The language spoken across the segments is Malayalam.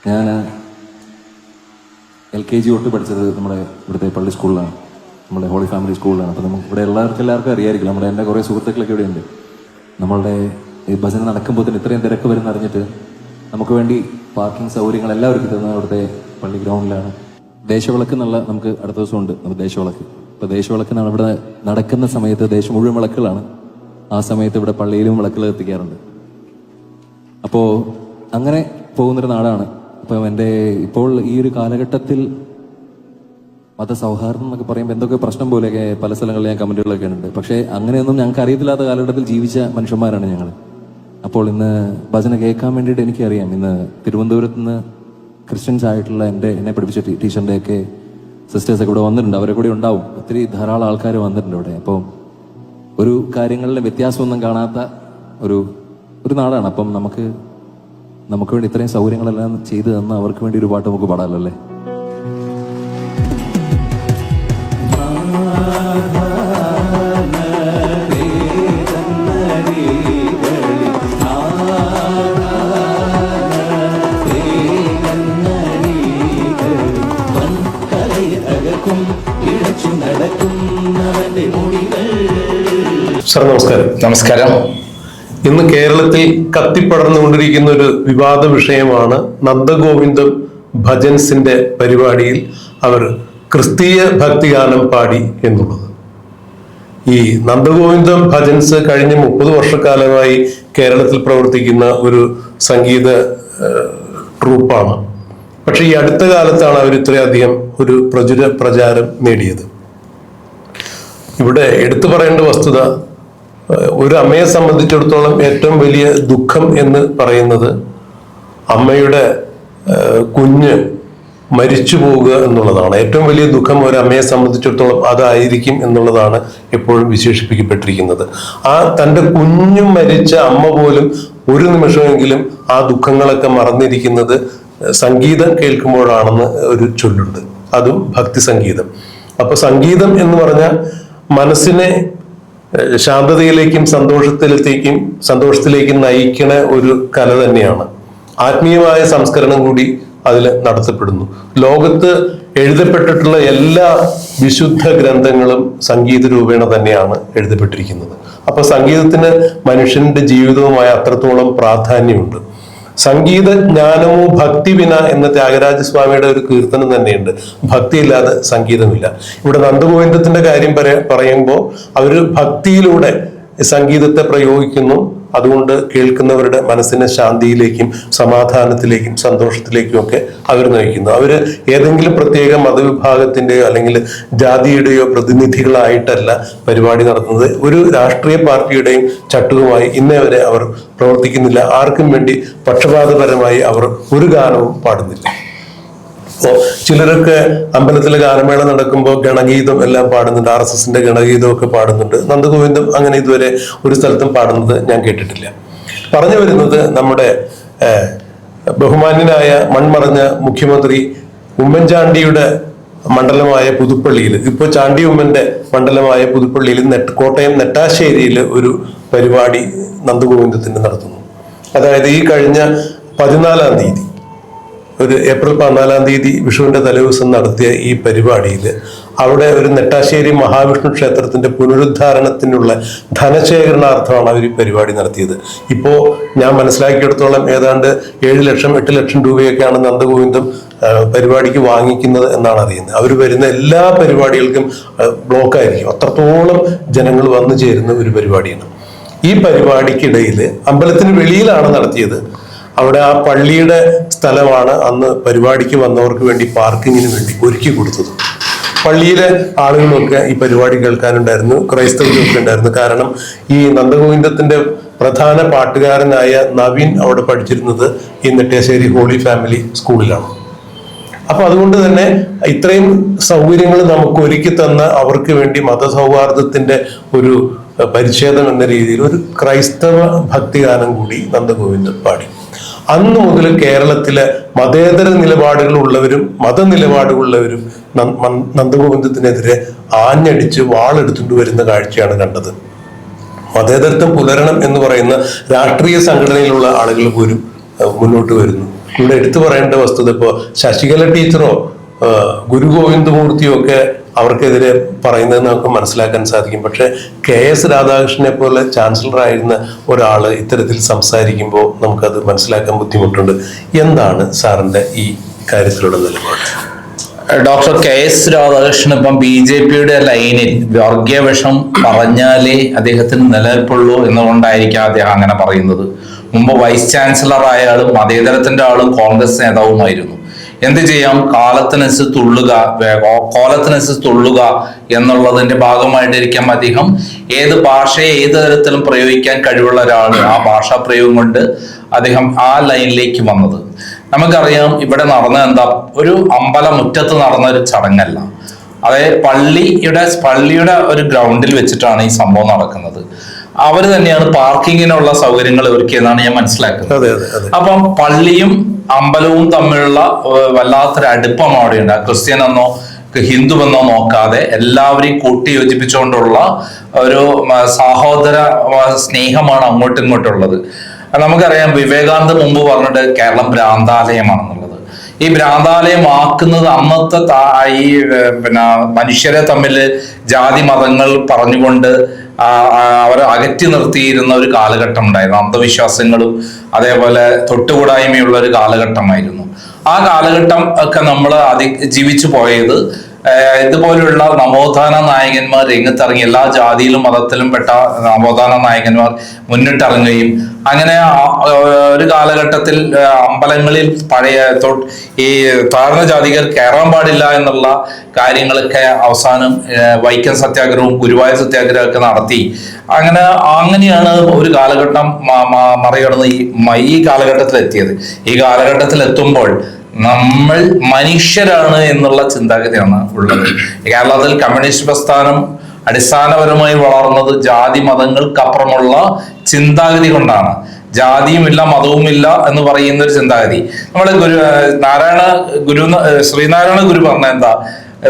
ഞാൻ LKG തൊട്ട് പഠിച്ചത് നമ്മുടെ ഇവിടുത്തെ പള്ളി സ്കൂളിലാണ്, നമ്മുടെ ഹോളി ഫാമിലി സ്കൂളിലാണ്. അപ്പോൾ നമുക്ക് ഇവിടെ എല്ലാവർക്കും അറിയായിരിക്കും, എൻ്റെ കുറേ സുഹൃത്തുക്കളൊക്കെ ഇവിടെയുണ്ട്. നമ്മളുടെ ഈ ഭജന നടക്കുമ്പോൾ തന്നെ ഇത്രയും തിരക്ക് വരുന്ന അറിഞ്ഞിട്ട് നമുക്ക് വേണ്ടി പാർക്കിംഗ് സൗകര്യങ്ങൾ എല്ലാവർക്കും തരുന്നത് അവിടുത്തെ പള്ളി ഗ്രൗണ്ടിലാണ്. ദേശവിളക്ക് എന്നുള്ള നമുക്ക് അടുത്ത ദിവസമുണ്ട് നമുക്ക് ദേശവിളക്ക്. ഇപ്പോൾ ദേശവിളക്ക് ഇവിടെ നടക്കുന്ന സമയത്ത് ദേശം മുഴുവൻ വിളക്കുകളാണ്. ആ സമയത്ത് ഇവിടെ പള്ളിയിലും വിളക്കുകൾ എത്തിക്കാറുണ്ട്. അപ്പോൾ അങ്ങനെ പോകുന്നൊരു നാടാണ്. അപ്പം ഇപ്പോൾ ഈ ഒരു കാലഘട്ടത്തിൽ മതസൗഹാർദ്ദം എന്നൊക്കെ പറയുമ്പോൾ എന്തൊക്കെ പ്രശ്നം പോലെയൊക്കെ പല സ്ഥലങ്ങളിൽ ഞാൻ കമൻറ്റുകളൊക്കെ ഉണ്ട്. പക്ഷേ അങ്ങനെയൊന്നും ഞങ്ങൾക്ക് അറിയത്തില്ലാത്ത കാലഘട്ടത്തിൽ ജീവിച്ച മനുഷ്യന്മാരാണ് ഞങ്ങൾ. അപ്പോൾ ഇന്ന് ഭജന കേൾക്കാൻ വേണ്ടിയിട്ട് എനിക്കറിയാം, ഇന്ന് തിരുവനന്തപുരത്ത് നിന്ന് ക്രിസ്ത്യൻസ് ആയിട്ടുള്ള എന്നെ പഠിപ്പിച്ച ടീച്ചറിൻ്റെയൊക്കെ സിസ്റ്റേഴ്സൊക്കെ ഇവിടെ വന്നിട്ടുണ്ട്. അവരെ കൂടെ ഉണ്ടാവും, ഒത്തിരി ധാരാളം ആൾക്കാർ വന്നിട്ടുണ്ട് ഇവിടെ. അപ്പോൾ ഒരു കാര്യങ്ങളിലെ വ്യത്യാസമൊന്നും കാണാത്ത ഒരു നാടാണ്. അപ്പം നമുക്ക് വേണ്ടി ഇത്രയും സൗകര്യങ്ങളെല്ലാം ചെയ്തു തന്ന അവർക്ക് വേണ്ടി ഒരു പാട്ട് നമുക്ക് പാടാമല്ലോ അല്ലേ? സാർ നമസ്കാരം. നമസ്കാരം. ഇന്ന് കേരളത്തിൽ കത്തിപ്പടർന്നുകൊണ്ടിരിക്കുന്ന ഒരു വിവാദ വിഷയമാണ് നന്ദഗോവിന്ദം ഭജൻസിന്റെ പരിപാടിയിൽ അവർ ക്രിസ്തീയ ഭക്തിഗാനം പാടി എന്നുള്ളത്. ഈ നന്ദഗോവിന്ദം ഭജൻസ് കഴിഞ്ഞ 30 വർഷക്കാലമായി കേരളത്തിൽ പ്രവർത്തിക്കുന്ന ഒരു സംഗീത ട്രൂപ്പാണ്. പക്ഷെ ഈ അടുത്ത കാലത്താണ് അവർ ഇത്രയധികം ഒരു പ്രചാരം നേടിയത്. ഇവിടെ എടുത്തു പറയേണ്ട വസ്തുത, ഒരു അമ്മയെ സംബന്ധിച്ചിടത്തോളം ഏറ്റവും വലിയ ദുഃഖം എന്ന് പറയുന്നത് അമ്മയുടെ കുഞ്ഞ് മരിച്ചു പോവുക എന്നുള്ളതാണ്. ഏറ്റവും വലിയ ദുഃഖം ഒരു അമ്മയെ സംബന്ധിച്ചിടത്തോളം അതായിരിക്കും എന്നുള്ളതാണ് എപ്പോഴും വിശേഷിപ്പിക്കപ്പെട്ടിരിക്കുന്നത്. തൻ്റെ കുഞ്ഞു മരിച്ച അമ്മ പോലും ഒരു നിമിഷമെങ്കിലും ആ ദുഃഖങ്ങളൊക്കെ മറന്നിരിക്കുന്നത് സംഗീതം കേൾക്കുമ്പോഴാണെന്ന് ഒരു ചൊല്ലുണ്ട്, അതും ഭക്തി സംഗീതം. അപ്പൊ സംഗീതം എന്ന് പറഞ്ഞാൽ മനസ്സിനെ ശാന്തതയിലേക്കും സന്തോഷത്തിലേക്കും നയിക്കണ ഒരു കല തന്നെയാണ്. ആത്മീയമായ സംസ്കരണം കൂടി അതിൽ നടത്തപ്പെടുന്നു. ലോകത്ത് എഴുതപ്പെട്ടിട്ടുള്ള എല്ലാ വിശുദ്ധ ഗ്രന്ഥങ്ങളും സംഗീത രൂപേണ തന്നെയാണ് എഴുതപ്പെട്ടിരിക്കുന്നത്. അപ്പൊ സംഗീതത്തിന് മനുഷ്യന്റെ ജീവിതവുമായി അത്രത്തോളം പ്രാധാന്യമുണ്ട്. സംഗീത ജ്ഞാനമോ ഭക്തി വിന എന്ന ത്യാഗരാജസ്വാമിയുടെ ഒരു കീർത്തനം തന്നെയുണ്ട്, ഭക്തിയില്ലാതെ സംഗീതമില്ല. ഇവിടെ നന്ദഗോവിന്ദത്തിന്റെ കാര്യം പറയുമ്പോൾ അവര് ഭക്തിയിലൂടെ സംഗീതത്തെ പ്രയോഗിക്കുന്നു. അതുകൊണ്ട് കേൾക്കുന്നവരുടെ മനസ്സിനെ ശാന്തിയിലേക്കും സമാധാനത്തിലേക്കും സന്തോഷത്തിലേക്കും ഒക്കെ അവർ നയിക്കുന്നു. അവര് ഏതെങ്കിലും പ്രത്യേക മതവിഭാഗത്തിന്റെയോ അല്ലെങ്കിൽ ജാതിയുടെയോ പ്രതിനിധികളായിട്ടല്ല പരിപാടി നടത്തുന്നത്. ഒരു രാഷ്ട്രീയ പാർട്ടിയുടെയും ചട്ടുകമായി ഇന്നേ വരെ അവർ പ്രവർത്തിക്കുന്നില്ല. ആർക്കും വേണ്ടി പക്ഷപാതപരമായി അവർ ഒരു ഗാനവും പാടുന്നില്ല. ചിലരൊക്കെ അമ്പലത്തിലെ ഗാനമേള നടക്കുമ്പോൾ ഗണഗീതം എല്ലാം പാടുന്നുണ്ട്, RSSന്റെ ഗണഗീതം ഒക്കെ പാടുന്നുണ്ട്. നന്ദഗോവിന്ദം അങ്ങനെ ഇതുവരെ ഒരു സ്ഥലത്തും പാടുന്നത് ഞാൻ കേട്ടിട്ടില്ല. പറഞ്ഞു വരുന്നത്, നമ്മുടെ ബഹുമാന്യനായ മൺമറഞ്ഞ മുഖ്യമന്ത്രി ഉമ്മൻചാണ്ടിയുടെ മണ്ഡലമായ പുതുപ്പള്ളിയിൽ, ഇപ്പോൾ ചാണ്ടി ഉമ്മന്റെ മണ്ഡലമായ പുതുപ്പള്ളിയിൽ കോട്ടയം നെട്ടാശ്ശേരിയിൽ ഒരു പരിപാടി നന്ദഗോവിന്ദത്തിന് നടത്തുന്നു. അതായത് ഈ കഴിഞ്ഞ 14-ാം തീയതി, ഒരു ഏപ്രിൽ 14-ാം തീയതി വിഷുവിന്റെ തലേദിവസം നടത്തിയ ഈ പരിപാടിയിൽ അവിടെ ഒരു നെട്ടാശ്ശേരി മഹാവിഷ്ണു ക്ഷേത്രത്തിന്റെ പുനരുദ്ധാരണത്തിനുള്ള ധനശേഖരണാർത്ഥമാണ് അവർ ഈ പരിപാടി നടത്തിയത്. ഇപ്പോ ഞാൻ മനസ്സിലാക്കിയെടുത്തോളം ഏതാണ്ട് 7 ലക്ഷം 8 ലക്ഷം രൂപയൊക്കെയാണ് നന്ദഗോവിന്ദം പരിപാടിക്ക് വാങ്ങിക്കുന്നത് എന്നാണ് അറിയുന്നത്. അവർ വരുന്ന എല്ലാ പരിപാടികൾക്കും ബ്ലോക്കായിരിക്കും, അത്രത്തോളം ജനങ്ങൾ വന്നു ചേരുന്ന ഒരു പരിപാടിയാണ്. ഈ പരിപാടിക്കിടയിൽ അമ്പലത്തിന് വെളിയിലാണ് നടത്തിയത്. അവിടെ ആ പള്ളിയുടെ സ്ഥലമാണ് അന്ന് പരിപാടിക്ക് വന്നവർക്ക് വേണ്ടി പാർക്കിങ്ങിന് വേണ്ടി ഒരുക്കി കൊടുത്തത്. പള്ളിയിലെ ആളുകളൊക്കെ ഈ പരിപാടി കേൾക്കാനുണ്ടായിരുന്നു, ക്രൈസ്തവരൊക്കെ ഉണ്ടായിരുന്നു. കാരണം ഈ നന്ദഗോവിന്ദത്തിന്റെ പ്രധാന പാട്ടുകാരനായ നവീൻ അവിടെ പഠിച്ചിരുന്നത് ഈ നെട്ടാശ്ശേരി ഹോളി ഫാമിലി സ്കൂളിലാണ്. അപ്പൊ അതുകൊണ്ട് തന്നെ ഇത്രയും സൗകര്യങ്ങൾ നമുക്ക് ഒരുക്കി തന്ന അവർക്ക് വേണ്ടി മതസൗഹാർദ്ദത്തിന്റെ ഒരു പരിച്ഛേദം എന്ന രീതിയിൽ ഒരു ക്രൈസ്തവ ഭക്തിഗാനം കൂടി നന്ദഗോവിന്ദൻ പാടി. അന്ന് മുതൽ കേരളത്തിലെ മതേതര നിലപാടുകളുള്ളവരും മതനിലപാടുകളുള്ളവരും നന്ദഗോവിന്ദത്തിനെതിരെ ആഞ്ഞടിച്ച് വാളെടുത്തുകൊണ്ട് വരുന്ന കാഴ്ചയാണ് കണ്ടത്. മതേതരത്വം പുലരണം എന്ന് പറയുന്ന രാഷ്ട്രീയ സംഘടനയിലുള്ള ആളുകൾ പോലും മുന്നോട്ട് വരുന്നു. ഇവിടെ എടുത്തു പറയേണ്ട വസ്തുത ഇപ്പോൾ ശശികല ടീച്ചറോ ഗുരു ഗോവിന്ദമൂർത്തിയോ ഒക്കെ അവർക്കെതിരെ പറയുന്നത് നമുക്ക് മനസ്സിലാക്കാൻ സാധിക്കും. പക്ഷെ KS രാധാകൃഷ്ണനെ പോലെ ചാൻസലർ ആയിരുന്ന ഒരാള് ഇത്തരത്തിൽ സംസാരിക്കുമ്പോൾ നമുക്കത് മനസ്സിലാക്കാൻ ബുദ്ധിമുട്ടുണ്ട്. എന്താണ് സാറിന്റെ ഈ കാര്യത്തിലുള്ള നിലപാട്? ഡോക്ടർ KS രാധാകൃഷ്ണൻ ഇപ്പം BJPയുടെ ലൈനിൽ വർഗീയ വിഷം പറഞ്ഞാലേ അദ്ദേഹത്തിന് നിലനിൽപ്പുള്ളൂ എന്നുകൊണ്ടായിരിക്കാം അദ്ദേഹം അങ്ങനെ പറയുന്നത്. മുമ്പ് വൈസ് ചാൻസലർ ആയ ആളും മതേതരത്തിന്റെ ആളും കോൺഗ്രസ് നേതാവുമായിരുന്നു. എന്ത് ചെയ്യാം, കാലത്തിനനുസരിച്ച് തുള്ളുക എന്നുള്ളതിന്റെ ഭാഗമായിട്ടിരിക്കാം അദ്ദേഹം ഏത് ഭാഷയെ ഏത് തരത്തിലും പ്രയോഗിക്കാൻ കഴിവുള്ള ഒരാള് ആ ഭാഷാ പ്രയോഗം കൊണ്ട് അദ്ദേഹം ആ ലൈനിലേക്ക് വന്നത്. നമുക്കറിയാം ഇവിടെ നടന്ന എന്താ, ഒരു അമ്പലമുറ്റത്ത് നടന്ന ഒരു ചടങ്ങല്ല. അതായത് പള്ളിയുടെ ഒരു ഗ്രൗണ്ടിൽ വെച്ചിട്ടാണ് ഈ സംഭവം നടക്കുന്നത്. അവർ തന്നെയാണ് പാർക്കിങ്ങിനുള്ള സൗകര്യങ്ങൾ ഒരുക്കിയെന്നാണ് ഞാൻ മനസ്സിലാക്കുന്നത്. അപ്പം പള്ളിയും അമ്പലവും തമ്മിലുള്ള വല്ലാത്തൊരു അടുപ്പം അവിടെയുണ്ട്. ക്രിസ്ത്യൻ എന്നോ ഹിന്ദുവെന്നോ നോക്കാതെ എല്ലാവരെയും കൂട്ടി യോജിപ്പിച്ചുകൊണ്ടുള്ള ഒരു സഹോദര സ്നേഹമാണ് അങ്ങോട്ടും ഇങ്ങോട്ടുള്ളത്. നമുക്കറിയാം വിവേകാനന്ദ മുമ്പ് പറഞ്ഞിട്ട് കേരളം ഭ്രാന്താലയമാണെന്നുള്ളത്. ഈ ഭ്രാന്താലയമാക്കുന്നത് അന്നത്തെ ഈ മനുഷ്യരെ തമ്മിൽ ജാതി മതങ്ങൾ പറഞ്ഞുകൊണ്ട് അവരെ അകറ്റി നിർത്തിയിരുന്ന ഒരു കാലഘട്ടം ഉണ്ടായിരുന്നു. അന്ധവിശ്വാസങ്ങളും അതേപോലെ തൊട്ടുകൂടായ്മയുള്ള ഒരു കാലഘട്ടമായിരുന്നു. ആ കാലഘട്ടം ഒക്കെ നമ്മൾ ജീവിച്ചു പോയത് ഇതുപോലുള്ള നവോത്ഥാന നായകന്മാർ രംഗത്തിറങ്ങി എല്ലാ ജാതിയിലും മതത്തിലും പെട്ട നവോത്ഥാന നായകന്മാർ മുന്നിട്ടിറങ്ങുകയും അങ്ങനെ ഒരു കാലഘട്ടത്തിൽ അമ്പലങ്ങളിൽ ഈ താഴ്ന്ന ജാതികർ കയറാൻ പാടില്ല എന്നുള്ള കാര്യങ്ങളൊക്കെ അവസാനം വൈക്കം സത്യാഗ്രഹവും ഗുരുവായൂർ സത്യാഗ്രഹമൊക്കെ നടത്തി. അങ്ങനെയാണ് ഒരു കാലഘട്ടം മറികടന്ന് ഈ കാലഘട്ടത്തിൽ എത്തിയത്. ഈ കാലഘട്ടത്തിൽ എത്തുമ്പോൾ നമ്മൾ മനുഷ്യരാണ് എന്നുള്ള ചിന്താഗതിയാണ് ഉള്ളത്. കേരളത്തിൽ കമ്മ്യൂണിസ്റ്റ് പ്രസ്ഥാനം അടിസ്ഥാനപരമായി വളർന്നത് ജാതി മതങ്ങൾക്കപ്പുറമുള്ള ചിന്താഗതി കൊണ്ടാണ്. ജാതിയുമില്ല മതവുമില്ല എന്ന് പറയുന്ന ഒരു ചിന്താഗതി. നമ്മുടെ ശ്രീനാരായണ ഗുരു പറഞ്ഞ എന്താ,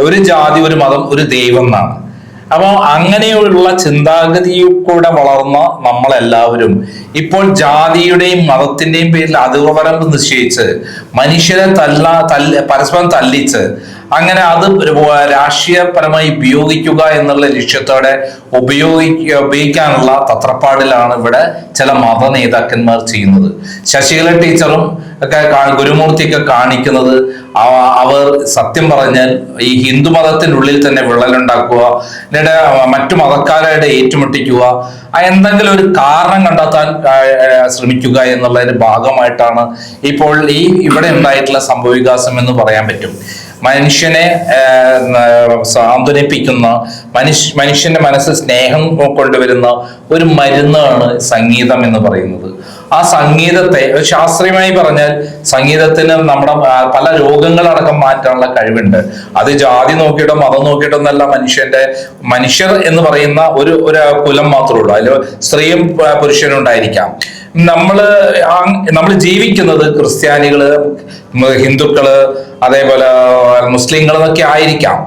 ഒരു ജാതി ഒരു മതം ഒരു ദൈവം എന്നാണ്. അപ്പോൾ അങ്ങനെയുള്ള ചിന്താഗതിയിൽ കൂടെ വളർന്ന നമ്മളെല്ലാവരും ഇപ്പോൾ ജാതിയുടെയും മതത്തിന്റെയും പേരിൽ അതിർവരമ്പ് നിശ്ചയിച്ച് മനുഷ്യരെ പരസ്പരം തല്ലിച്ച് അങ്ങനെ അത് രാഷ്ട്രീയപരമായി ഉപയോഗിക്കുക എന്നുള്ള ലക്ഷ്യത്തോടെ ഉപയോഗിക്കാനുള്ള തത്രപ്പാടിലാണ് ഇവിടെ ചില മത നേതാക്കന്മാർ ചെയ്യുന്നത്. ശശികല ടീച്ചറും ഒക്കെ ഗുരുമൂർത്തിയൊക്കെ കാണിക്കുന്നത് അവർ സത്യം പറഞ്ഞാൽ ഈ ഹിന്ദു മതത്തിനുള്ളിൽ തന്നെ വിള്ളലുണ്ടാക്കുക, എന്നിട്ട് മറ്റു മതക്കാരായിട്ട് ഏറ്റുമുട്ടിക്കുക, എന്തെങ്കിലും ഒരു കാരണം കണ്ടെത്താൻ ശ്രമിക്കുക എന്നുള്ളതിന്റെ ഭാഗമായിട്ടാണ് ഇപ്പോൾ ഇവിടെ ഉണ്ടായിട്ടുള്ള സംഭവവികാസം എന്ന് പറയാൻ പറ്റും. മനുഷ്യനെ സാന്ത്വനിപ്പിക്കുന്ന മനുഷ്യന്റെ മനസ്സിൽ സ്നേഹം കൊണ്ടുവരുന്ന ഒരു മരുന്നാണ് സംഗീതം എന്ന് പറയുന്നത്. ആ സംഗീതത്തെ ശാസ്ത്രീയമായി പറഞ്ഞാൽ സംഗീതത്തിന് നമ്മുടെ പല രോഗങ്ങളടക്കം മാറ്റാനുള്ള കഴിവുണ്ട്. അത് ജാതി നോക്കിയിട്ടോ മതം നോക്കിയിട്ടോ എന്നല്ല, മനുഷ്യർ എന്ന് പറയുന്ന ഒരു കുലം മാത്രമേ ഉള്ളൂ. അതിൽ സ്ത്രീയും പുരുഷനും ഉണ്ടായിരിക്കാം. നമ്മൾ ജീവിക്കുന്നത് ക്രിസ്ത്യാനികള്, ഹിന്ദുക്കള്, അതേപോലെ മുസ്ലിങ്ങൾ എന്നൊക്കെ ആയിരിക്കാം.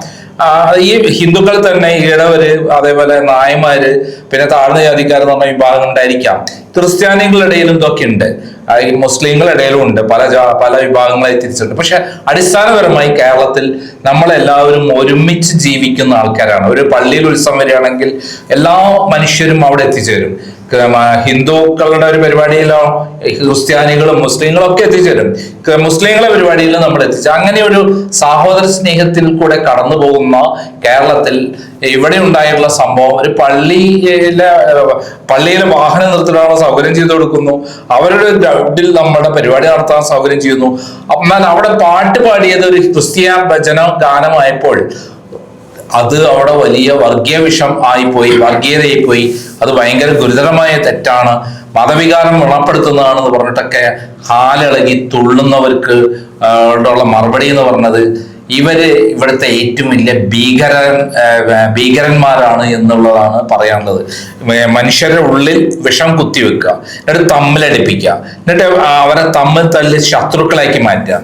ഈ ഹിന്ദുക്കൾ തന്നെ ഇടവര്, അതേപോലെ നായന്മാര്, പിന്നെ താഴ്ന്ന ജാതിക്കാരെന്ന് പറഞ്ഞ വിഭാഗം ഉണ്ടായിരിക്കാം. ക്രിസ്ത്യാനികളുടെ ഇടയിലും ഇതൊക്കെ ഉണ്ട്, ഈ മുസ്ലിങ്ങളുടെ ഇടയിലും ഉണ്ട്, പല വിഭാഗങ്ങളായി തിരിച്ചിട്ടുണ്ട്. പക്ഷെ അടിസ്ഥാനപരമായി കേരളത്തിൽ നമ്മളെല്ലാവരും ഒരുമിച്ച് ജീവിക്കുന്ന ആൾക്കാരാണ്. ഒരു പള്ളിയിൽ ഉത്സവം വരികയാണെങ്കിൽ എല്ലാ മനുഷ്യരും അവിടെ എത്തിച്ചേരും. ഹിന്ദുക്കളുടെ ഒരു പരിപാടിയിലോ ക്രിസ്ത്യാനികളും മുസ്ലിങ്ങളും ഒക്കെ എത്തിച്ചേരും. മുസ്ലിങ്ങളെ പരിപാടിയിൽ നമ്മൾ എത്തിച്ചു. അങ്ങനെ ഒരു സഹോദര സ്നേഹത്തിൽ കൂടെ കടന്നു പോകുന്ന കേരളത്തിൽ ഇവിടെ ഉണ്ടായിട്ടുള്ള സംഭവം, ഒരു പള്ളിയിലെ വാഹനം നിർത്താനുള്ള സൗകര്യം ചെയ്തു കൊടുക്കുന്നു, അവരുടെ ഗ്രൗണ്ടിൽ നമ്മുടെ പരിപാടി നടത്താൻ സൗകര്യം ചെയ്യുന്നു. എന്നാൽ അവിടെ പാട്ട് പാടിയത് ഒരു ക്രിസ്ത്യ ഭജന ഗാനമായപ്പോൾ അത് അവിടെ വലിയ വർഗീയ വിഷം ആയിപ്പോയി, വർഗീയതയായിപ്പോയി. അത് ഭയങ്കര ഗുരുതരമായ തെറ്റാണ്, മതവികാരം വ്രണപ്പെടുത്തുന്നതാണെന്ന് പറഞ്ഞിട്ടൊക്കെ ഹാലിളകി തുള്ളുന്നവർക്ക് ഉള്ള മറുപടി എന്ന് പറഞ്ഞത് ഇവിടുത്തെ ഏറ്റവും വലിയ ഭീകരന്മാരാണ് എന്നുള്ളതാണ് പറയാനുള്ളത്. മനുഷ്യരുടെ ഉള്ളിൽ വിഷം കുത്തിവെക്കുക, എന്നിട്ട് തമ്മിലടിപ്പിക്കുക, എന്നിട്ട് അവരെ തമ്മിൽ തല്ലി ശത്രുക്കളാക്കി മാറ്റുക.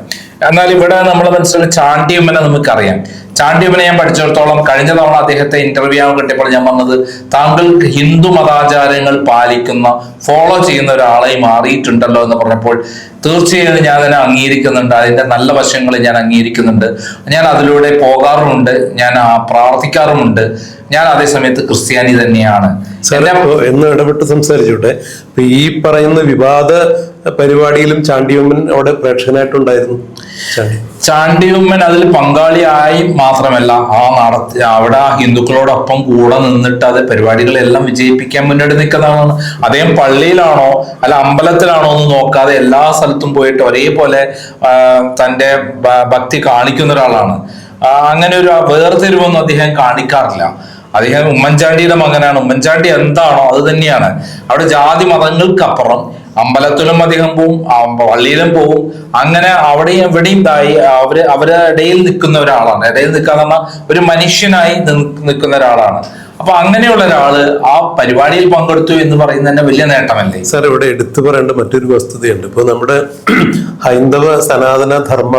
എന്നാൽ ഇവിടെ നമ്മൾ മനസ്സിലാക്കി ചാണ്ടിയമ്മനെ നമുക്കറിയാം. ചാണ്ടിയമ്മനെ ഞാൻ പഠിച്ചിടത്തോളം കഴിഞ്ഞ തവണ അദ്ദേഹത്തെ ഇന്റർവ്യൂ ആവാൻ കിട്ടിയപ്പോൾ ഞാൻ പറഞ്ഞത്, താങ്കൾ ഹിന്ദു മതാചാരങ്ങൾ പാലിക്കുന്ന ഫോളോ ചെയ്യുന്ന ഒരാളായി മാറിയിട്ടുണ്ടല്ലോ എന്ന് പറഞ്ഞപ്പോൾ തീർച്ചയായും ഞാൻ അതിനെ അംഗീകരിക്കുന്നുണ്ട്. അതിന്റെ നല്ല വശങ്ങൾ ഞാൻ അംഗീകരിക്കുന്നുണ്ട്. ഞാൻ അതിലൂടെ പോകാറുമുണ്ട്, ഞാൻ പ്രാർത്ഥിക്കാറുമുണ്ട്. ഞാൻ അതേ സമയത്ത് ക്രിസ്ത്യാനി തന്നെയാണ്. എന്ന് ഇടപെട്ട് സംസാരിച്ചോട്ടെ. ഈ പറയുന്ന വിവാദ പരിപാടിയിലും ചാണ്ടിയമ്മൻ അവിടെ പ്രേക്ഷകനായിട്ടുണ്ടായിരുന്നു. ചാണ്ടിയമ്മൻ അതിൽ പങ്കാളിയായി മാത്രമല്ല, അവിടെ ആ ഹിന്ദുക്കളോടൊപ്പം കൂടെ നിന്നിട്ട് അത് പരിപാടികളെല്ലാം വിജയിപ്പിക്കാൻ മുന്നോട്ട് നിൽക്കുന്നതാണ്. അദ്ദേഹം പള്ളിയിലാണോ അല്ല അമ്പലത്തിലാണോ എന്ന് നോക്കാതെ എല്ലാ സ്ഥലത്തും പോയിട്ട് ഒരേപോലെ തന്റെ ഭക്തി കാണിക്കുന്ന ഒരാളാണ്. അങ്ങനെ ഒരു വേർതിരിവൊന്നും അദ്ദേഹം കാണിക്കാറില്ല. അദ്ദേഹം ഉമ്മൻചാണ്ടിയുടെ മകനാണ്. ഉമ്മൻചാണ്ടി എന്താണോ അത് തന്നെയാണ്. അവിടെ ജാതി മതങ്ങൾക്കപ്പുറം അമ്പലത്തിലും അദ്ദേഹം പോവും, പള്ളിയിലും പോവും. അങ്ങനെ അവിടെയും എവിടെയും അവരുടെ ഇടയിൽ നിൽക്കുന്ന ഒരാളാണ്. ഇടയിൽ നിൽക്കാന്ന് പറഞ്ഞാൽ ഒരു മനുഷ്യനായി നിൽക്കുന്ന ഒരാളാണ്. അപ്പൊ അങ്ങനെയുള്ള ഒരാള് ആ പരിപാടിയിൽ പങ്കെടുത്തു എന്ന് പറയുന്നത് തന്നെ വലിയ നേട്ടമല്ലേ സാർ? ഇവിടെ എടുത്തു പറയേണ്ട മറ്റൊരു വസ്തുതയുണ്ട്. ഇപ്പൊ നമ്മുടെ ഹൈന്ദവ സനാതന ധർമ്മ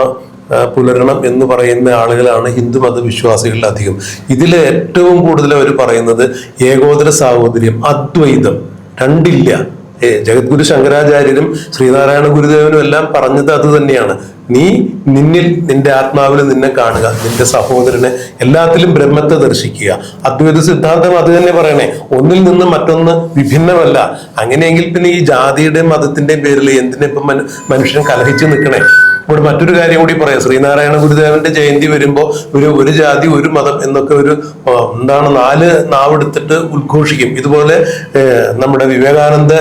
പുലരണം എന്ന് പറയുന്ന ആളുകളാണ് ഹിന്ദു മതവിശ്വാസികളിൽ അധികം. ഇതിൽ ഏറ്റവും കൂടുതൽ അവർ പറയുന്നത് ഏകോദര സാഹോദര്യം, അദ്വൈതം, രണ്ടില്ല. ജഗദ്ഗുരു ശങ്കരാചാര്യരും ശ്രീനാരായണ ഗുരുദേവനും എല്ലാം പറഞ്ഞത് അത് തന്നെയാണ്. നീ നിന്നിൽ, നിന്റെ ആത്മാവിൽ നിന്നെ കാണുക, നിന്റെ സഹോദരനെ എല്ലാത്തിലും ബ്രഹ്മത്തെ ദർശിക്കുക. അദ്വൈത സിദ്ധാന്തം അത് തന്നെ പറയണേ, ഒന്നിൽ നിന്ന് മറ്റൊന്ന് വിഭിന്നമല്ല. അങ്ങനെയെങ്കിൽ പിന്നെ ഈ ജാതിയുടെയും മതത്തിന്റെയും പേരിൽ എന്തിനിപ്പം മനുഷ്യൻ കലഹിച്ചു നിൽക്കണേ? ഇവിടെ മറ്റൊരു കാര്യം കൂടി പറയാം. ശ്രീനാരായണ ഗുരുദേവന്റെ ജയന്തി വരുമ്പോൾ ഒരു ജാതി ഒരു മതം എന്നൊക്കെ ഒരു 4 നാവെടുത്തിട്ട് ഉദ്ഘോഷിക്കും. ഇതുപോലെ നമ്മുടെ വിവേകാനന്ദ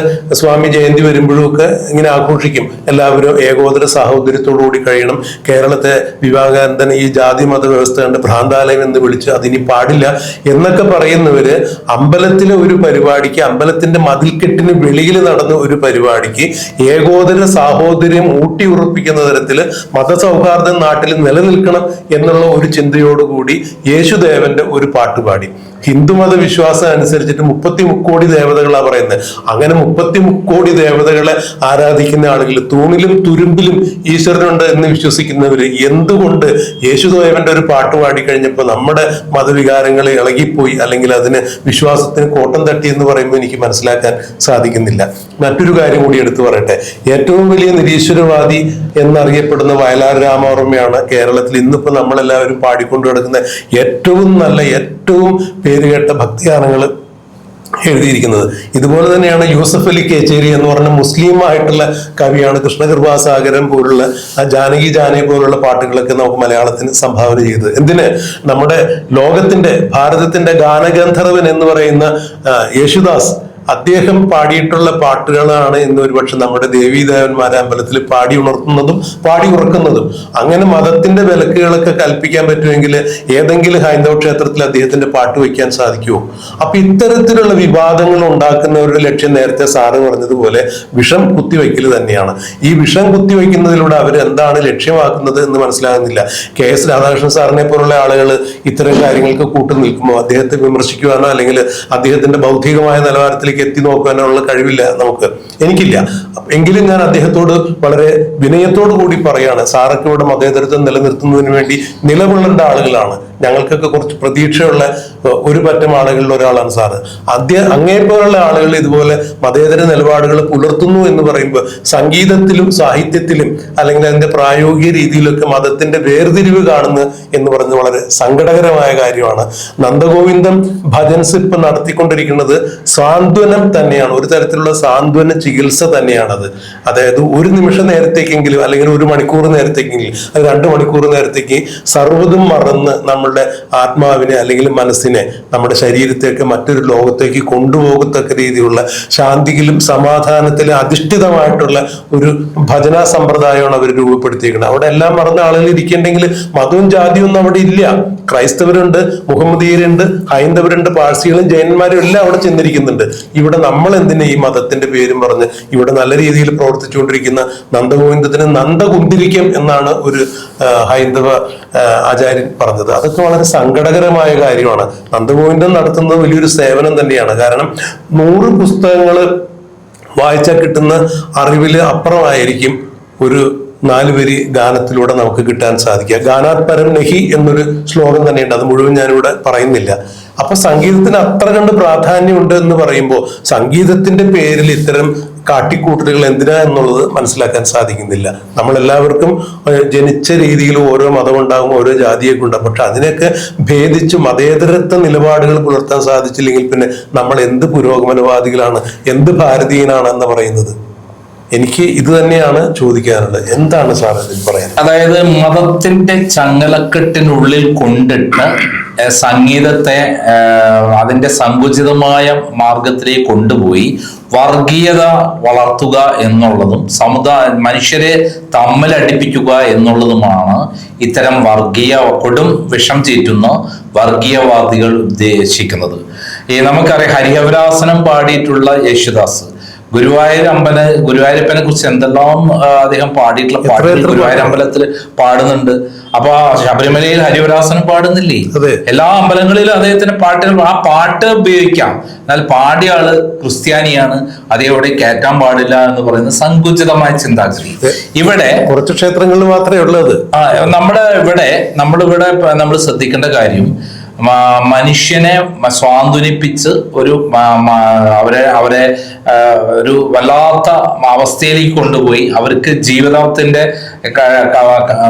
സ്വാമി ജയന്തി വരുമ്പോഴും ഒക്കെ ഇങ്ങനെ ആഘോഷിക്കും. എല്ലാവരും ഏകോദര സാഹോദര്യത്തോടു കൂടി കഴിയണം. കേരളത്തെ വിവേകാനന്ദൻ ഈ ജാതി മത വ്യവസ്ഥ കണ്ട് ഭ്രാന്താലയം എന്ന് വിളിച്ച് അതിനി പാടില്ല എന്നൊക്കെ പറയുന്നവര് അമ്പലത്തിലെ ഒരു പരിപാടിക്ക്, അമ്പലത്തിന്റെ മതിൽക്കെട്ടിന് വെളിയിൽ നടന്ന ഒരു പരിപാടിക്ക് ഏകോദര സാഹോദര്യം ഊട്ടി ഉറപ്പിക്കുന്ന തരത്തിൽ മതസൗഹാർദ്ദം നാട്ടിൽ നിലനിൽക്കണം എന്നുള്ള ഒരു ചിന്തയോടുകൂടി യേശുദേവന്റെ ഒരു പാട്ടുപാടി. ഹിന്ദുമത വിശ്വാസം അനുസരിച്ചിട്ട് 33 കോടി ദേവതകളാണ് പറയുന്നത്. അങ്ങനെ 33 കോടി ദേവതകളെ ആരാധിക്കുന്ന ആളുകൾ, തൂണിലും തുരുമ്പിലും ഈശ്വരനുണ്ട് എന്ന് വിശ്വസിക്കുന്നവര് എന്തുകൊണ്ട് യേശുദേവന്റെ ഒരു പാട്ട് പാടി കഴിഞ്ഞപ്പോൾ നമ്മുടെ മതവികാരങ്ങൾ ഇളകിപ്പോയി, അല്ലെങ്കിൽ അതിന് വിശ്വാസത്തിന് കോട്ടം തട്ടി എന്ന് പറയുമ്പോൾ എനിക്ക് മനസ്സിലാക്കാൻ സാധിക്കുന്നില്ല. മറ്റൊരു കാര്യം കൂടി എടുത്തു പറയട്ടെ. ഏറ്റവും വലിയ നിരീശ്വരവാദി എന്നറിയപ്പെടുന്ന വയലാർ രാമവർമ്മയാണ് കേരളത്തിൽ ഇന്നിപ്പോ നമ്മളെല്ലാവരും പാടിക്കൊണ്ടു കിടക്കുന്ന ഏറ്റവും നല്ല, ഏറ്റവും പേരുകേട്ട ഭക്തിഗാനങ്ങൾ എഴുതിയിരിക്കുന്നത്. ഇതുപോലെ തന്നെയാണ് യൂസഫ് അലി കേച്ചേരി എന്ന് പറഞ്ഞ മുസ്ലിം ആയിട്ടുള്ള കവിയാണ് കൃഷ്ണകൃപാസാഗരൻ പോലുള്ള ജാനകി ജാനകി പോലുള്ള പാട്ടുകളൊക്കെ നമുക്ക് മലയാളത്തിന് സംഭാവന ചെയ്തത്. എന്തിന്? നമ്മുടെ ലോകത്തിന്റെ, ഭാരതത്തിന്റെ ഗാനഗന്ധർവൻ എന്ന് പറയുന്ന യേശുദാസ്, അദ്ദേഹം പാടിയിട്ടുള്ള പാട്ടുകളാണ് ഇന്ന് ഒരുപക്ഷെ നമ്മുടെ ദേവീദേവന്മാരെ അമ്പലത്തിൽ പാടി ഉണർത്തുന്നതും പാടി ഉറക്കുന്നതും. അങ്ങനെ മതത്തിന്റെ വിലക്കുകളൊക്കെ കൽപ്പിക്കാൻ പറ്റുമെങ്കിൽ ഏതെങ്കിലും ഹൈന്ദവ ക്ഷേത്രത്തിൽ അദ്ദേഹത്തിന്റെ പാട്ട് വയ്ക്കാൻ സാധിക്കുമോ? അപ്പൊ ഇത്തരത്തിലുള്ള വിവാദങ്ങൾ ഉണ്ടാക്കുന്നവരുടെ ലക്ഷ്യം നേരത്തെ സാറ് പറഞ്ഞതുപോലെ വിഷം കുത്തിവയ്ക്കൽ തന്നെയാണ്. ഈ വിഷം കുത്തിവയ്ക്കുന്നതിലൂടെ അവർ എന്താണ് ലക്ഷ്യമാക്കുന്നത് എന്ന് മനസ്സിലാകുന്നില്ല. KS രാധാകൃഷ്ണൻ സാറിനെ പോലുള്ള ആളുകൾ ഇത്തരം കാര്യങ്ങൾക്ക് കൂട്ടു നിൽക്കുമ്പോൾ അദ്ദേഹത്തെ വിമർശിക്കുവാനോ അല്ലെങ്കിൽ അദ്ദേഹത്തിന്റെ ബൗദ്ധികമായ നിലവാരത്തിലേക്ക് എത്തി നോക്കാനുള്ള കഴിവില്ല നമുക്ക്, എനിക്കില്ല. എങ്കിലും ഞാൻ അദ്ദേഹത്തോട് വളരെ വിനയത്തോടു കൂടി പറയാണ്, സാറൊക്കെ ഇവിടെ മതേതരത്വം നിലനിർത്തുന്നതിന് വേണ്ടി നിലകൊള്ളേണ്ട ആളുകളാണ്. ഞങ്ങൾക്കൊക്കെ കുറച്ച് പ്രതീക്ഷയുള്ള ഒരു പറ്റം ആളുകളിൽ ഒരാളാണ് സാറ്. അങ്ങേപ്പോലുള്ള ആളുകൾ ഇതുപോലെ മതേതര നിലപാടുകൾ പുലർത്തുന്നു എന്ന് പറയുമ്പോൾ സംഗീതത്തിലും സാഹിത്യത്തിലും അല്ലെങ്കിൽ അതിന്റെ പ്രായോഗിക രീതിയിലൊക്കെ മതത്തിന്റെ വേർതിരിവ് കാണുന്നു എന്ന് പറയുന്നത് വളരെ സങ്കടകരമായ കാര്യമാണ്. നന്ദഗോവിന്ദം ഭജൻസ് ഇപ്പൊ നടത്തിക്കൊണ്ടിരിക്കുന്നത് സാന്ത്വനം തന്നെയാണ്, ഒരു തരത്തിലുള്ള സാന്ത്വന ചികിത്സ തന്നെയാണത്. അതായത് ഒരു നിമിഷം നേരത്തേക്കെങ്കിലും അല്ലെങ്കിൽ 1 മണിക്കൂർ നേരത്തേക്കെങ്കിലും, അത് 2 മണിക്കൂർ നേരത്തേക്ക് സർവ്വതും മറന്ന് നമ്മളുടെ ആത്മാവിനെ അല്ലെങ്കിൽ മനസ്സിനെ, നമ്മുടെ ശരീരത്തേക്ക് മറ്റൊരു ലോകത്തേക്ക് കൊണ്ടുപോകത്തക്ക രീതിയിലുള്ള ശാന്തിയിലും സമാധാനത്തിലും അധിഷ്ഠിതമായിട്ടുള്ള ഒരു ഭജനാ സമ്പ്രദായമാണ് അവർ രൂപപ്പെടുത്തിയിരിക്കുന്നത്. അവിടെ എല്ലാം മറന്ന ആളുകൾ ഇരിക്കുന്നുണ്ടെങ്കിൽ മതവും ജാതിയും ഒന്നും അവിടെ ഇല്ല. ക്രൈസ്തവരുണ്ട്, മുഹമ്മദീയരുണ്ട്, ഹൈന്ദവരുണ്ട്, പാഴ്സികളും ജൈനന്മാരും എല്ലാം അവിടെ ചെന്നിരിക്കുന്നുണ്ട്. ഇവിടെ നമ്മൾ എന്തിനാ ഈ മതത്തിന്റെ പേരും പറഞ്ഞ് ഇവിടെ നല്ല രീതിയിൽ പ്രവർത്തിച്ചുകൊണ്ടിരിക്കുന്ന നന്ദഗോവിന്ദത്തിന് നന്ദകുന്തിരിക്കം എന്നാണ് ഒരു ഹൈന്ദവ ആചാര്യൻ പറഞ്ഞത്. അതൊക്കെ വളരെ സങ്കടകരമായ കാര്യമാണ്. നന്ദഗോവിന്ദൻ നടത്തുന്നത് വലിയൊരു സേവനം തന്നെയാണ്. കാരണം 100 പുസ്തകങ്ങൾ വായിച്ചാൽ കിട്ടുന്ന അറിവില് അപ്പുറമായിരിക്കും ഒരു 4 വരി ഗാനത്തിലൂടെ നമുക്ക് കിട്ടാൻ സാധിക്കുക. ഗാനാത് പരം നഹി എന്നൊരു ശ്ലോകം തന്നെയുണ്ട്, അത് മുഴുവൻ ഞാനിവിടെ പറയുന്നില്ല. അപ്പൊ സംഗീതത്തിന് അത്ര കണ്ട് പ്രാധാന്യമുണ്ട് എന്ന് പറയുമ്പോൾ സംഗീതത്തിന്റെ പേരിൽ ഇത്തരം കാട്ടിക്കൂട്ടലുകൾ എന്തിനാ എന്നുള്ളത് മനസ്സിലാക്കാൻ സാധിക്കുന്നില്ല. നമ്മളെല്ലാവർക്കും ജനിച്ച രീതിയിൽ ഓരോ മതമുണ്ടാകും, ഓരോ ജാതിയൊക്കെ ഉണ്ടാകും. പക്ഷെ അതിനൊക്കെ ഭേദിച്ച് മതേതരത്വ നിലപാടുകൾ പുലർത്താൻ സാധിച്ചില്ലെങ്കിൽ പിന്നെ നമ്മൾ എന്ത് പുരോഗമനവാദികളാണ്, എന്ത് ഭാരതീയനാണ് എന്ന് പറയുന്നത്? എനിക്ക് ഇത് തന്നെയാണ് ചോദിക്കാനുള്ളത്. എന്താണ് സാർ ഇതിൽ പറയാൻ? അതായത് മതത്തിന്റെ ചങ്ങലക്കെട്ടിനുള്ളിൽ കൊണ്ടിട്ട് സംഗീതത്തെ അതിന്റെ സങ്കുചിതമായ മാർഗത്തിലേക്ക് കൊണ്ടുപോയി വർഗീയത വളർത്തുക എന്നുള്ളതും മനുഷ്യരെ തമ്മിലടിപ്പിക്കുക എന്നുള്ളതുമാണ് ഇത്തരം വർഗീയ വിഷം ചീറ്റുന്ന വർഗീയവാദികൾ ഉദ്ദേശിക്കുന്നത്. നമുക്കറിയാം, ഹരിഹവരാസനം പാടിയിട്ടുള്ള യേശുദാസ് ഗുരുവായൂരപ്പനെ കുറിച്ച് എന്തെല്ലാം അദ്ദേഹം പാടിയിട്ടുള്ള പാട്ടുകൾ ഗുരുവായൂർ അമ്പലത്തിൽ പാടുന്നുണ്ട്. അപ്പൊ ശബരിമലയിൽ ഹരിവരാസനം പാടുന്നില്ലേ? എല്ലാ അമ്പലങ്ങളിലും അദ്ദേഹത്തിന്റെ പാട്ടുകൾ, ആ പാട്ട് ഉപയോഗിക്കാം. എന്നാൽ പാടിയ ആള് ക്രിസ്ത്യാനിയാണ്, അതേവിടെ കയറ്റാൻ പാടില്ല എന്ന് പറയുന്ന സങ്കുചിതമായ ചിന്താഗതി ഇവിടെ കുറച്ച് ക്ഷേത്രങ്ങളിൽ മാത്രമേ ഉള്ളത്. നമ്മളിവിടെ നമ്മൾ ശ്രദ്ധിക്കേണ്ട കാര്യം, മനുഷ്യനെ സ്വാന്തനിപ്പിച്ച് അവരെ ഒരു വല്ലാത്ത അവസ്ഥയിലേക്ക് കൊണ്ടുപോയി അവർക്ക് ജീവിതത്തിന്റെ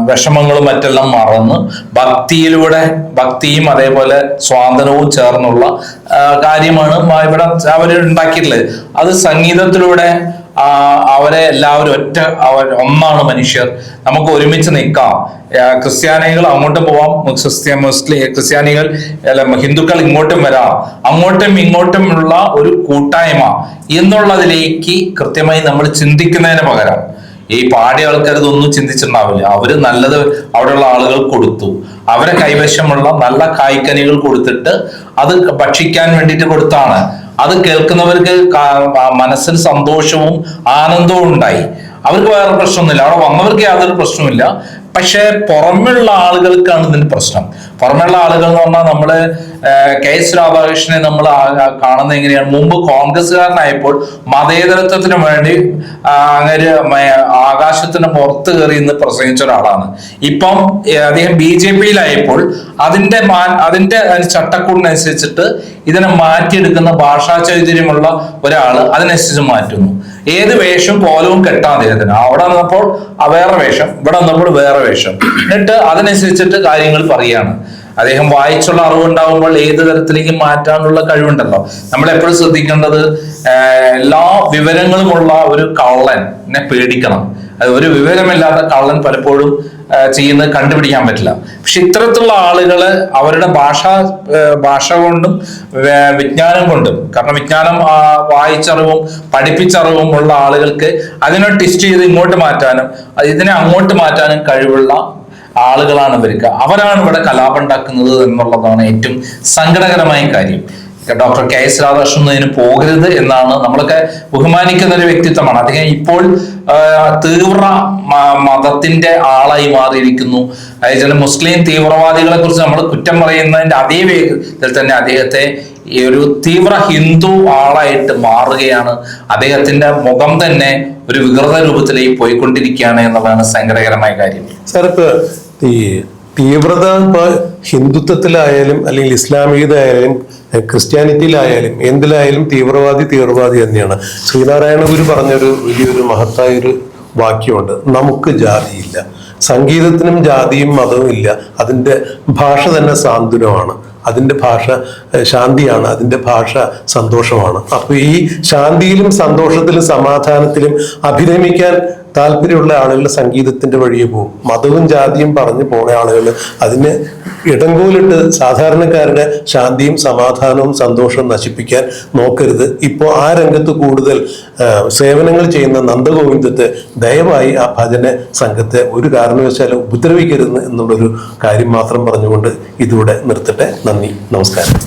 വിഷമങ്ങളും മറ്റെല്ലാം മറന്ന് ഭക്തിയും അതേപോലെ സ്വാതന്ത്ര്യവും ചേർന്നുള്ള കാര്യമാണ് ഇവിടെ അവർ ഉണ്ടാക്കിയിട്ടുള്ളത്. അത് സംഗീതത്തിലൂടെ അവരെ എല്ലാവരും ഒന്നാണ് മനുഷ്യർ, നമുക്ക് ഒരുമിച്ച് നിൽക്കാം. ക്രിസ്ത്യാനികൾ അങ്ങോട്ടും പോവാം, ക്രിസ്ത്യാനികൾ ഹിന്ദുക്കൾ ഇങ്ങോട്ടും വരാം, അങ്ങോട്ടും ഇങ്ങോട്ടുമുള്ള ഒരു കൂട്ടായ്മ എന്നുള്ളതിലേക്ക് കൃത്യമായി നമ്മൾ ചിന്തിക്കുന്നതിന് പകരം ഈ പാടിയ ആൾക്കാർ ഇതൊന്നും ചിന്തിച്ചിട്ടുണ്ടാവില്ല. അവര് നല്ലത് അവിടെയുള്ള ആളുകൾ കൊടുത്തു, അവരെ കൈവശമുള്ള നല്ല കായ്ക്കനികൾ കൊടുത്തിട്ട് അത് ഭക്ഷിക്കാൻ വേണ്ടിയിട്ട് കൊടുത്താണ്. അത് കേൾക്കുന്നവർക്ക് മനസ്സിന് സന്തോഷവും ആനന്ദവും ഉണ്ടായി. അവർക്ക് വേറെ പ്രശ്നമൊന്നുമില്ല, അവിടെ വന്നവർക്ക് യാതൊരു പ്രശ്നവുമില്ല. പക്ഷെ പുറമെയുള്ള ആളുകൾക്കാണ് ഇതിന്റെ പ്രശ്നം. പുറമെയുള്ള ആളുകൾ എന്ന് പറഞ്ഞാൽ നമ്മള് കെ.എസ്. രാധാകൃഷ്ണനെ നമ്മൾ കാണുന്നത് എങ്ങനെയാണ്? മുമ്പ് കോൺഗ്രസ്സുകാരനായപ്പോൾ മതേതരത്വത്തിന് വേണ്ടി അങ്ങനെ ആകാശത്തിന് പുറത്ത് കയറി ഇന്ന് പ്രസംഗിച്ച ഒരാളാണ്. ഇപ്പം അദ്ദേഹം BJP-യിലായപ്പോൾ അതിന്റെ ചട്ടക്കൂടിനനുസരിച്ചിട്ട് ഇതിനെ മാറ്റിയെടുക്കുന്ന ഭാഷാ ചൈതന്യമുള്ള ഒരാള് അതിനനുസരിച്ച് മാറ്റുന്നു. ഏത് വേഷം പോലവും കെട്ടാം അദ്ദേഹത്തിന്. അവിടെ വന്നപ്പോൾ വേറെ വേഷം, ഇവിടെ വന്നപ്പോൾ വേറെ വേഷം, എന്നിട്ട് അതിനനുസരിച്ചിട്ട് കാര്യങ്ങൾ പറയാണ്. അദ്ദേഹം വായിച്ചുള്ള അറിവുണ്ടാകുമ്പോൾ ഏത് തരത്തിലേക്ക് മാറ്റാനുള്ള കഴിവുണ്ടല്ലോ. നമ്മൾ എപ്പോഴും ശ്രദ്ധിക്കേണ്ടത്, എല്ലാ വിവരങ്ങളുമുള്ള ഒരു കള്ളനെ പേടിക്കണം. അത് ഒരു വിവരമില്ലാത്ത കള്ളൻ പലപ്പോഴും ചെയ്യുന്നത് കണ്ടുപിടിക്കാൻ പറ്റില്ല. പക്ഷെ ഇത്തരത്തിലുള്ള ആളുകള് അവരുടെ ഭാഷ കൊണ്ടും വിജ്ഞാനം കൊണ്ടും, കാരണം വിജ്ഞാനം വായിച്ചറിവും പഠിപ്പിച്ചറിവും ഉള്ള ആളുകൾക്ക് അതിനെ ടെസ്റ്റ് ചെയ്ത് ഇങ്ങോട്ട് മാറ്റാനും ഇതിനെ അങ്ങോട്ട് മാറ്റാനും കഴിവുള്ള ആളുകളാണ് ഇവർക്ക്. അവരാണ് ഇവിടെ കലാപം ഉണ്ടാക്കുന്നത് എന്നുള്ളതാണ് ഏറ്റവും സങ്കടകരമായ കാര്യം. Doctor KS. രാധാകൃഷ്ണൻ ഇതിന് പോകരുത് എന്നാണ് നമ്മളൊക്കെ ബഹുമാനിക്കുന്ന ഒരു വ്യക്തിത്വമാണ്. അദ്ദേഹം ഇപ്പോൾ തീവ്ര മതത്തിന്റെ ആളായി മാറിയിരിക്കുന്നു. അതായത് മുസ്ലിം തീവ്രവാദികളെ കുറിച്ച് നമ്മൾ കുറ്റം പറയുന്നതിന്റെ അതേ വേഗത്തിൽ തന്നെ അദ്ദേഹത്തെ ഒരു തീവ്ര ഹിന്ദു ആളായിട്ട് മാറുകയാണ്. അദ്ദേഹത്തിന്റെ മുഖം തന്നെ ഒരു വികൃത രൂപത്തിലേക്ക് പോയിക്കൊണ്ടിരിക്കുകയാണ് എന്നുള്ളതാണ് സങ്കടകരമായ കാര്യം. സാർ, ഇപ്പൊ ഈ തീവ്രത ഇപ്പൊ ഹിന്ദുത്വത്തിലായാലും അല്ലെങ്കിൽ ഇസ്ലാമികതയായാലും ക്രിസ്ത്യാനിറ്റിയിലായാലും എന്തിലായാലും തീവ്രവാദി തന്നെയാണ്. ശ്രീനാരായണ ഗുരു പറഞ്ഞൊരു വലിയൊരു മഹത്തായൊരു വാക്യമുണ്ട്, നമുക്ക് ജാതിയില്ല. സംഗീതത്തിനും ജാതിയും മതവും ഇല്ല. അതിൻ്റെ ഭാഷ തന്നെ സാന്ത്വനമാണ്, അതിൻ്റെ ഭാഷ ശാന്തിയാണ്, അതിൻ്റെ ഭാഷ സന്തോഷമാണ്. അപ്പൊ ഈ ശാന്തിയിലും സന്തോഷത്തിലും സമാധാനത്തിലും അഭിരമിക്കാൻ താല്പര്യമുള്ള ആളുകൾ സംഗീതത്തിന്റെ വഴിയെ പോകും. മതവും ജാതിയും പറഞ്ഞു പോണ ആളുകൾ അതിന് ഇടങ്കോലിട്ട് സാധാരണക്കാരുടെ ശാന്തിയും സമാധാനവും സന്തോഷവും നശിപ്പിക്കാൻ നോക്കരുത്. ഇപ്പോൾ ആ രംഗത്ത് കൂടുതൽ സേവനങ്ങൾ ചെയ്യുന്ന നന്ദഗോവിന്ദത്തെ ദയവായി ആ ഭജന സംഘത്തെ ഒരു കാരണവശാലും ഉപദ്രവിക്കരുത് എന്നുള്ളൊരു കാര്യം മാത്രം പറഞ്ഞുകൊണ്ട് ഇതിലൂടെ നിർത്തട്ടെ. നന്ദി, നമസ്കാരം.